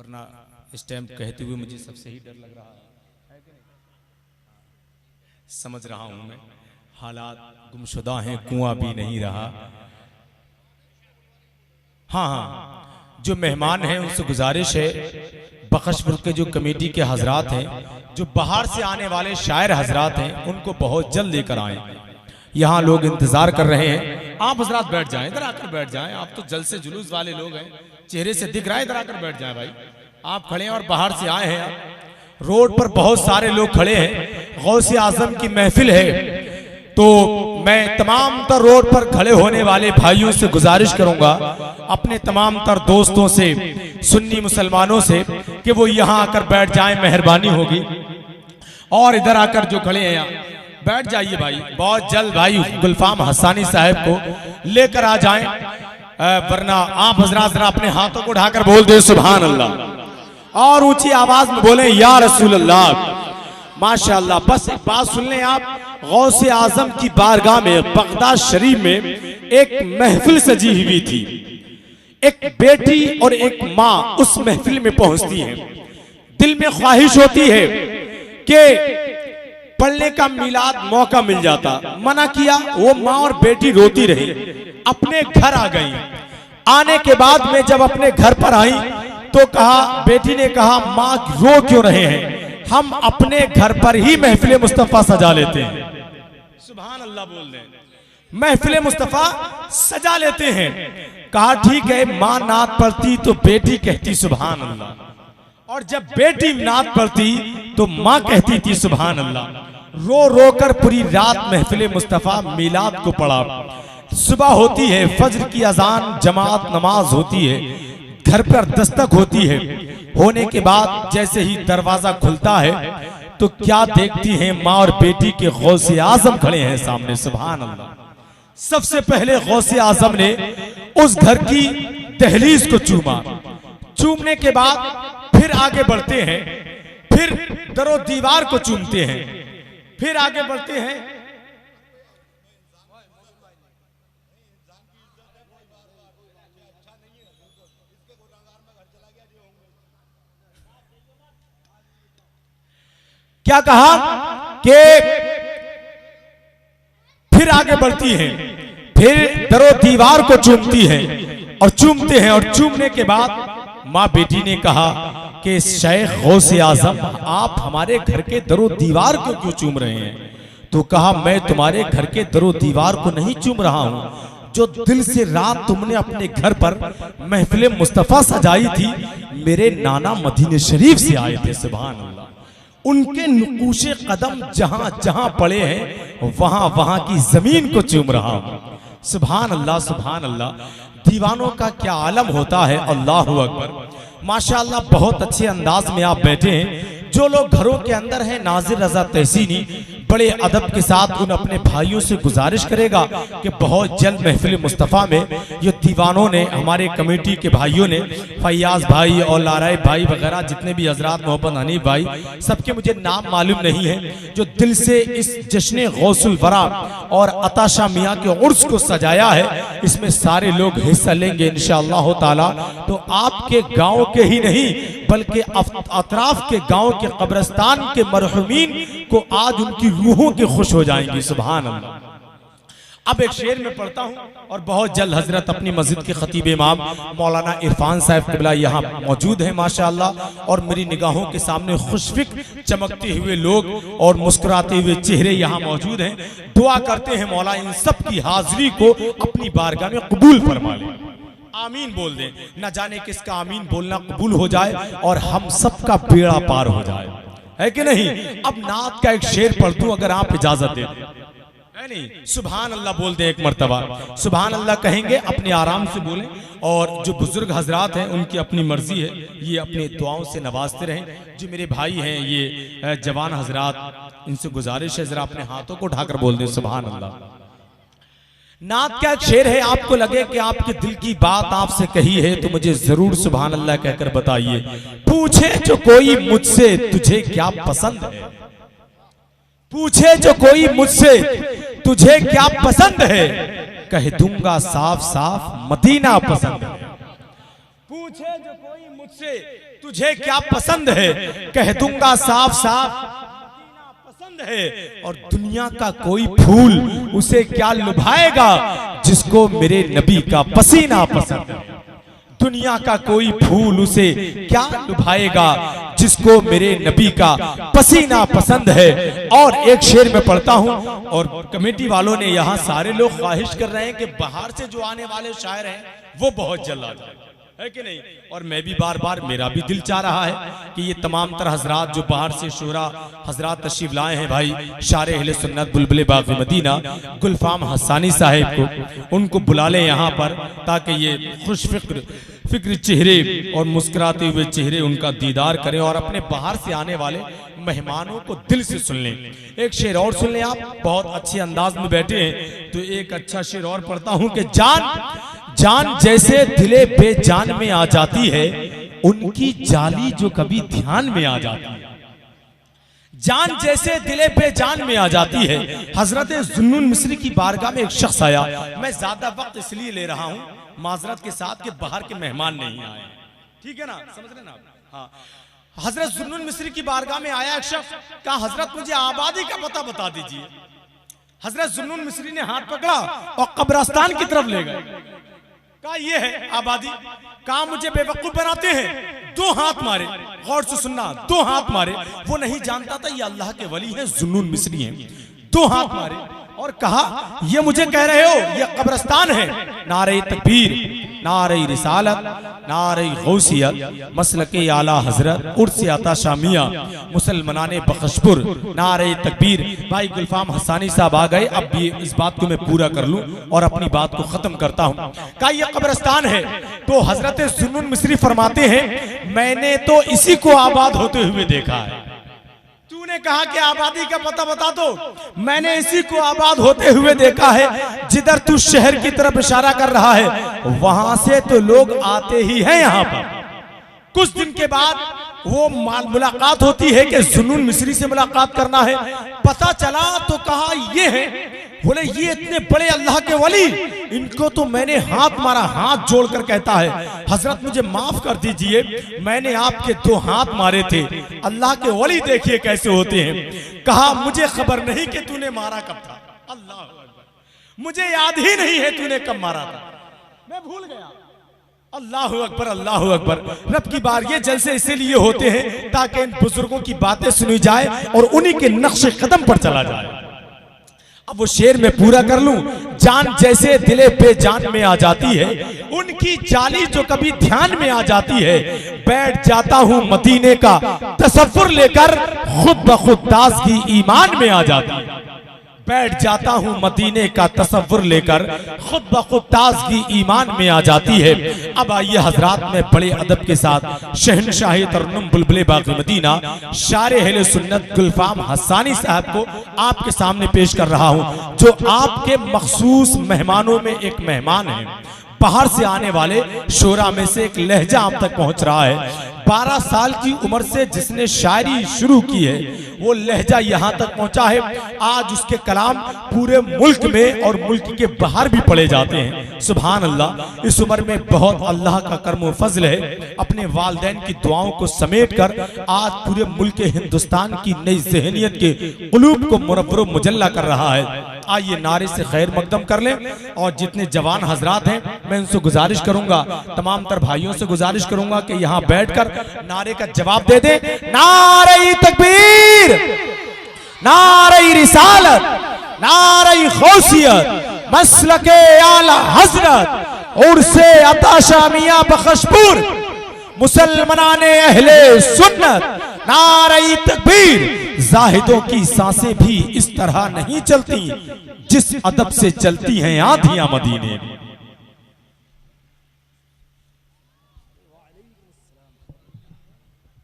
वरना इस टाइम कहते हुए मुझे सबसे ही डर लग रहा है कि नहीं? समझ रहा हूं मैं, हालात गुमशुदा हैं, कुआं भी नहीं रहा। हाँ हाँ, जो मेहमान हैं उनसे गुजारिश है, बख्शपुर के जो कमेटी के हजरात हैं, जो बाहर से आने वाले शायर हजरात हैं, उनको बहुत जल्द लेकर आए। यहाँ लोग इंतजार कर रहे हैं। आप हजरात बैठ जाएं, इधर आकर बैठ जाएं। आप तो जलसे जुलूस वाले लोग हैं, चेहरे से दिख रहा है, इधर आकर बैठ जाएं भाई। आप खड़े हैं और बाहर से आए हैं। आप रोड पर बहुत सारे लोग खड़े हैं, गौसे आजम की महफिल है, तो मैं तमाम तर रोड पर खड़े होने वाले भाइयों से गुजारिश करूंगा, अपने तमाम तर दोस्तों से, सुन्नी मुसलमानों से, कि वो यहाँ आकर बैठ जाएं, मेहरबानी होगी। और इधर आकर जो खड़े हैं यहाँ बैठ जाइए भाई, बहुत जल्द भाई गुलफाम हसानी साहब को लेकर आ जाएं, वरना आप हजरात जरा अपने हाथों को उठाकर बोल दे सुभान अल्लाह, और ऊंची आवाज में बोले या रसूल अल्लाह। माशाअल्लाह। बस एक बात सुन लें आप, गौसे आजम की बारगाह में बगदाद शरीफ में एक महफिल सजी हुई थी। एक बेटी और एक माँ उस महफिल में पहुंचती हैं। दिल में ख्वाहिश होती है कि पढ़ने का मिलाद मौका मिल जाता, मना किया। वो माँ और बेटी रोती रही, अपने घर आ गई। आने के बाद में जब अपने घर पर आई तो कहा, बेटी ने कहा, माँ रो क्यों रहे हैं, हम अपने घर पर ही महफिल मुस्तफा सजा लेते हैं। सुभान अल्लाह बोल दें, महफिल मुस्तफा सजा लेते हैं। कहा ठीक है, माँ नात पढ़ती तो बेटी कहती सुभान अल्लाह, और जब बेटी नात पढ़ती तो माँ कहती थी सुभान अल्लाह। रो रो कर पूरी रात महफिल मुस्तफा मिलाद को पढ़ा। सुबह होती है, फज्र की अजान, जमात नमाज होती है, घर पर दस्तक होती है। होने के बाद जैसे ही दरवाजा खुलता है तो क्या देखती हैं, माँ और बेटी के गौसे आजम खड़े हैं सामने। सुभान अल्लाह। सबसे पहले गौसे आजम ने उस घर की दहलीज को चूमा। चूमने के बाद फिर आगे बढ़ते हैं, फिर दरो दीवार को चूमते हैं, फिर आगे बढ़ते हैं। क्या कहा कि फिर आगे बढ़ती हैं, फिर दरो दीवार को चूमती हैं और चूमते हैं, और चूमने के बाद माँ बेटी ने कहा कि शेख गौसे आजम, आप हमारे घर के दरो दीवार को क्यों चूम रहे हैं? तो कहा, मैं तुम्हारे घर के दरो दीवार को नहीं चूम रहा हूं, जो दिल से रात तुमने अपने घर पर महफिल मुस्तफा सजाई थी, मेरे नाना मदीने शरीफ से आए थे। सुभान अल्लाह। उनके नुकूशे कदम जहां जहां पड़े हैं, वहां वहां की जमीन को चूम रहा हूं। सुभान अल्लाह, सुभान अल्लाह। दीवानों का क्या आलम होता है, अल्लाहु अकबर। माशाअल्लाह, बहुत अच्छे अंदाज में आप बैठे हैं। जो लोग घरों के अंदर हैं, नाजिर रजा तहसीनी बड़े अदब के साथ उन अपने भाइयों से गुजारिश करेगा कि बहुत जल्द महफिल मुस्तफ़ा में ये दीवानों ने, हमारे कमेटी के भाइयों ने, फैयाज भाई और लाराय भाई वगैरह जितने भी हजरात, मोहब्बत हनीफ भाई, सबके मुझे नाम मालूम नहीं है, जो दिल से इस जश्न गौसुल वरा और अताशा मियाँ के उर्स को सजाया है, इसमें सारे लोग हिस्सा लेंगे इंशाअल्लाह ताला। तो आपके गाँव के ही नहीं बल्कि अतराफ के गाँव के कब्रिस्तान के मरहुमीन को आज उनकी रूहों के खुश हो जाएंगी। सुभान अल्लाह। अब एक शेर में पढ़ता हूं, और बहुत जल्द हजरत अपनी मस्जिद के खतीब इमाम मौलाना इरफान साहब क़िबला यहाँ मौजूद है माशाअल्लाह, और मेरी निगाहों के सामने खुशफिक चमकते हुए लोग और मुस्कुराते हुए चेहरे यहाँ मौजूद हैं। दुआ करते हैं मौला इन सब की हाजिरी को अपनी बारगाह में कबूल फरमा ले। आमीन बोल दें, न जाने किसका आमीन बोलना कबूल हो जाए और हम सबका बेड़ा पार हो जाए, है कि नहीं। अब नात का एक शेर पढ़ दूं अगर आप इजाजत दे दें, है नहीं। सुभान अल्लाह बोल दे एक मर्तबा। सुभान अल्लाह कहेंगे, अपने आराम से बोलें, और जो बुजुर्ग हजरात हैं उनकी अपनी मर्जी है, ये अपने दुआओं से नवाजते रहें। जो मेरे भाई हैं ये जवान हजरात, इनसे गुजारिश है जरा अपने हाथों को उठाकर बोल दें सुभान अल्लाह। नात का एक शेर है, आपको लगे कि आपके दिल की बात आपसे कही है तो मुझे जरूर सुभान अल्लाह कहकर बताइए। पूछे जो कोई मुझसे तुझे क्या पसंद है, पूछे जो कोई मुझसे तुझे क्या पसंद है, कह दूंगा साफ साफ मदीना पसंद है। पूछे जो कोई मुझसे तुझे क्या पसंद है, कह दूंगा साफ साफ पसंद है। और दुनिया का कोई फूल उसे क्या लुभाएगा, जिसको मेरे नबी का पसीना पसंद है। दुनिया का कोई फूल उसे क्या लुभाएगा, जिसको मेरे नबी का पसीना पसंद है। और एक शेर में पढ़ता हूं, और कमेटी वालों ने यहाँ सारे लोग ख्वाहिश कर रहे हैं कि बाहर से जो आने वाले शायर हैं वो बहुत जल्द आ जाए, है कि नहीं। और मैं भी बार बार, मेरा भी दिल चाह रहा है कि ये तमाम तरह हजरात जो बाहर से शुरा हजरात तशरीफ लाए हैं, भाई शारे अहले सुन्नत बुलबुल बाग़ मदीना गुलफाम हसानी साहिब को, उनको बुला लें यहाँ पर, ताकि ये खुश फिक्र चेहरे और मुस्कुराते हुए चेहरे उनका दीदार करें और अपने बाहर से आने वाले मेहमानों को दिल से सुन लें। एक शेर और सुन लें, आप बहुत अच्छे अंदाज में बैठे हैं तो एक अच्छा शेर और पढ़ता हूं कि जान जैसे दिले बेजान में आ जाती है, उनकी जाली जो कभी ध्यान में आ जाती है। जान जैसे दिले बेजान में आ जाती है। हजरत जुन्नुन मिस्री की बारगाह में एक शख्स आया, मैं ज्यादा वक्त इसलिए ले रहा हूं माजरत के साथ कि बाहर के मेहमान नहीं आए, ठीक है ना, समझ रहे ना आप। हाँ, हजरत जुन्नुन मिस्री की बारगाह में आया एक शख्स, कहा हजरत मुझे आबादी का पता बता दीजिए। हजरत जुन्नुन मिस्री ने हाथ पकड़ा और कब्रिस्तान की तरफ ले गए, कहा ये है आबादी। कहा मुझे बेवकूफ बनाते हैं। दो हाथ मारे, गौर से सुनना, दो हाथ मारे। वो नहीं जानता था ये अल्लाह के वली हैं, जुन्नुन मिस्री हैं। दो हाथ मारे और कहा ये मुझे कह रहे हो ये कब्रिस्तान है। नारे तकबीर, नारे रिसालत, नारे गौसियत, मसलके आला हजरत, उर्स अता शामिया, मुसलमाने बख्शपुर, नारे तकबीर। भाई गुलफाम हसानी साहब आ गए, अब भी इस बात को मैं पूरा कर लूं और अपनी बात को खत्म करता हूं। कहा ये कब्रिस्तान है। तो हजरत जुन्नुन मिस्री फरमाते हैं मैंने तो इसी को आबाद होते हुए देखा है। तूने कहा कि आबादी का पता बता दो, मैंने इसी को आबाद होते हुए देखा है। जिधर तू शहर की तरफ इशारा कर रहा है वहां से तो लोग आते ही हैं यहाँ पर। कुछ दिन के बाद वो मुलाकात होती है कि जुन्नुन मिस्री से मुलाकात करना है। पता चला तो कहा ये है। बोले ये इतने बड़े अल्लाह के वली, इनको तो मैंने हाथ मारा, हाथ जोड़कर कहता है हजरत मुझे माफ कर दीजिए, मैंने आपके दो हाथ मारे थे। अल्लाह के वली देखिए कैसे होते हैं। कहा मुझे खबर नहीं कि तूने मारा कब था। अल्लाह अकबर, मुझे याद ही नहीं है तूने कब मारा था, मैं भूल गया। अल्लाह अकबर, अल्लाह अकबर। रब की बार ये जलसे इसीलिए होते हैं ताकि इन बुजुर्गों की बातें सुनी जाए और उन्हीं के नक्शे कदम पर चला जाए। अब वो शेर में पूरा कर लूं, जान जैसे दिले बेजान में आ जाती है, उनकी जाली जो कभी ध्यान में आ जाती है। बैठ जाता हूं मदीने का तसव्वुर लेकर, खुद ब खुद ताज़गी ईमान में आ जाती है। बैठ जाता हूं मदीने का तसव्वुर लेकर, खुद ब खुद ताज़गी ईमान में आ जाती है। अब आइए हजरात, में बड़े अदब के साथ शहनशाह तरन्नुम बुलबुल बाग़ मदीना शारे अहले सुन्नत गुलफाम हसानी साहब को आपके सामने पेश कर रहा हूं, जो आपके मखसूस मेहमानों में एक मेहमान है। बाहर से आने वाले शोरा में से एक लहजा आप तक पहुंच रहा है। 12 साल की उम्र से जिसने शायरी शुरू की है वो लहजा यहाँ तक पहुंचा है। आज उसके कलाम पूरे मुल्क में और मुल्क के बाहर भी पढ़े जाते हैं। सुभान अल्लाह। इस उम्र में बहुत अल्लाह का करम व फजल है, अपने वालिदैन की दुआओं को समेट कर आज पूरे मुल्क हिंदुस्तान की नई ज़हनियत के क़ुलूब को मुनव्वर मुजल्ला कर रहा है। आइए नारे से खैर मकदम कर लें। और जितने जवान हजरात हैं मैं उनसे गुजारिश करूंगा, तमाम तर भाइयों से गुजारिश करूंगा कि यहाँ बैठकर नारे का जवाब दे दे। नारे तकबीर, नारे रिसालत, नारे गौसियत, मसलके आला हजरत, उर्से अता शामिया बख्शपुर, मुसलमाने अहले सुन्नत, नारे तकबीर। जाहिदों की सांसें भी इस तरह नहीं चलती जिस अदब से चलती हैं आधियां मदीने में।